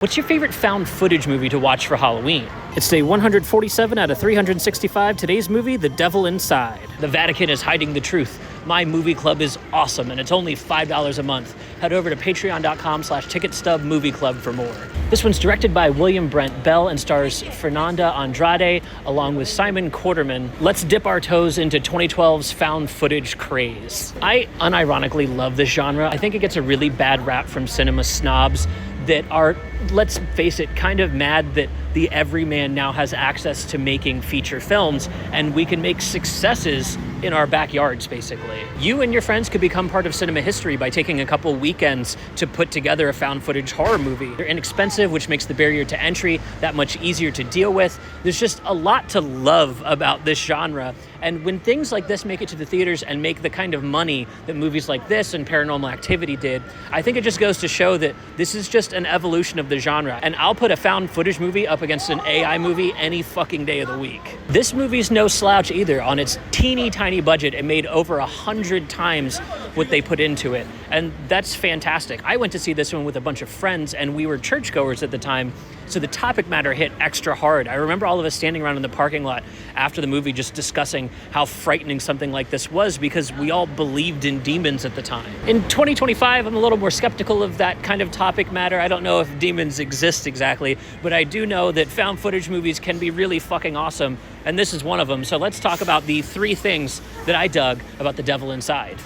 What's your favorite found footage movie to watch for Halloween? It's day 147 out of 365. Today's movie, The Devil Inside. The Vatican is hiding the truth. My movie club is awesome, and it's only $5 a month. Head over to patreon.com/ticketstubmovieclub for more. This one's directed by William Brent Bell and stars Fernanda Andrade along with Simon Quarterman. Let's dip our toes into 2012's found footage craze. I unironically love this genre. I think it gets a really bad rap from cinema snobs that are, let's face it, kind of mad that the everyman now has access to making feature films and we can make successes in our backyards, basically. You and your friends could become part of cinema history by taking a couple weekends to put together a found footage horror movie. They're inexpensive, which makes the barrier to entry that much easier to deal with. There's just a lot to love about this genre. And when things like this make it to the theaters and make the kind of money that movies like this and Paranormal Activity did, I think it just goes to show that this is just an evolution of the genre. And I'll put a found footage movie up against an AI movie any fucking day of the week. This movie's no slouch either. On its teeny tiny budget, it made over 100 times what they put into it. And that's fantastic. I went to see this one with a bunch of friends and we were churchgoers at the time. So the topic matter hit extra hard. I remember all of us standing around in the parking lot after the movie just discussing how frightening something like this was because we all believed in demons at the time. In 2025, I'm a little more skeptical of that kind of topic matter. I don't know if demons exist exactly, but I do know that found footage movies can be really fucking awesome, and this is one of them. So let's talk about the 3 things that I dug about The Devil Inside.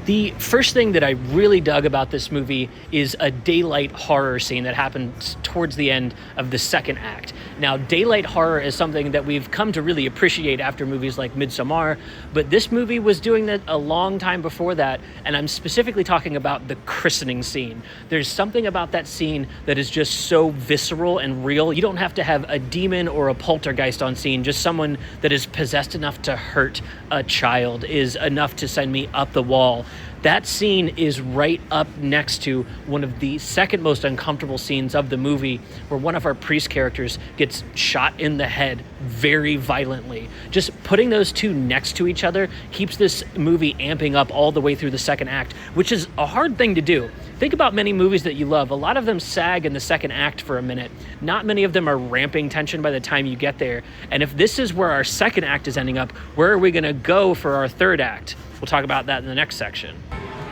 The first thing that I really dug about this movie is a daylight horror scene that happens towards the end of the second act. Now, daylight horror is something that we've come to really appreciate after movies like Midsommar, but this movie was doing that a long time before that, and I'm specifically talking about the christening scene. There's something about that scene that is just so visceral and real. You don't have to have a demon or a poltergeist on scene. Just someone that is possessed enough to hurt a child is enough to send me up the wall. That scene is right up next to one of the second most uncomfortable scenes of the movie, where one of our priest characters gets shot in the head very violently. Just putting those two next to each other keeps this movie amping up all the way through the second act, which is a hard thing to do. Think about many movies that you love. A lot of them sag in the second act for a minute. Not many of them are ramping tension by the time you get there. And if this is where our second act is ending up, where are we going to go for our third act? We'll talk about that in the next section.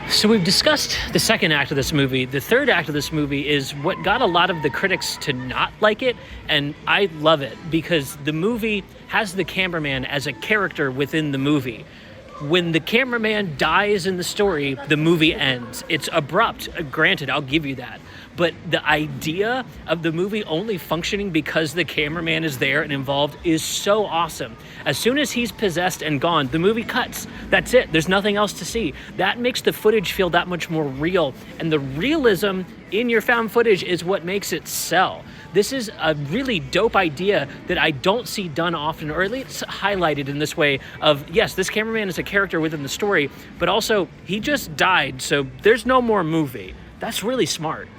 So we've discussed the second act of this movie. The third act of this movie is what got a lot of the critics to not like it, and I love it because the movie has the cameraman as a character within the movie. When the cameraman dies in the story, the movie ends. It's abrupt, granted, I'll give you that. But the idea of the movie only functioning because the cameraman is there and involved is so awesome. As soon as he's possessed and gone, the movie cuts. That's it. There's nothing else to see. That makes the footage feel that much more real. And the realism in your found footage is what makes it sell. This is a really dope idea that I don't see done often, or at least highlighted in this way of, yes, this cameraman is a character within the story, but also he just died, so there's no more movie. That's really smart.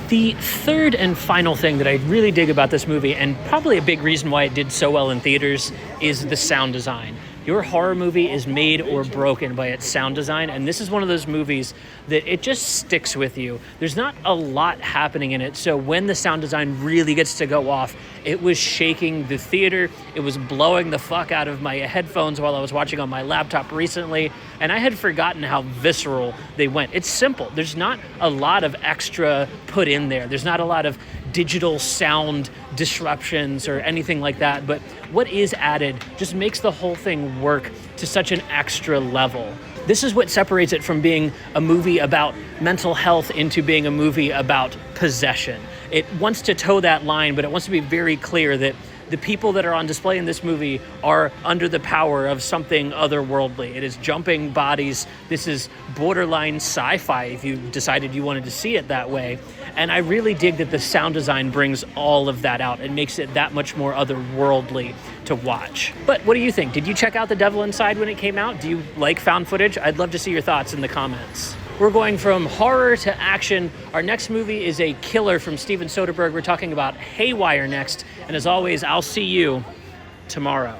The third and final thing that I really dig about this movie, and probably a big reason why it did so well in theaters, is the sound design. Your horror movie is made or broken by its sound design, and this is one of those movies that it just sticks with you. There's not a lot happening in it, so when the sound design really gets to go off, it was shaking the theater. It was blowing the fuck out of my headphones while I was watching on my laptop recently, and I had forgotten how visceral they went. It's simple. There's not a lot of extra put in there. There's not a lot of digital sound disruptions or anything like that, but what is added just makes the whole thing work to such an extra level. This is what separates it from being a movie about mental health into being a movie about possession. It wants to toe that line, but it wants to be very clear that the people that are on display in this movie are under the power of something otherworldly. It is jumping bodies. This is borderline sci-fi if you decided you wanted to see it that way. And I really dig that the sound design brings all of that out and makes it that much more otherworldly to watch. But what do you think? Did you check out The Devil Inside when it came out? Do you like found footage? I'd love to see your thoughts in the comments. We're going from horror to action. Our next movie is a killer from Steven Soderbergh. We're talking about Haywire next. And as always, I'll see you tomorrow.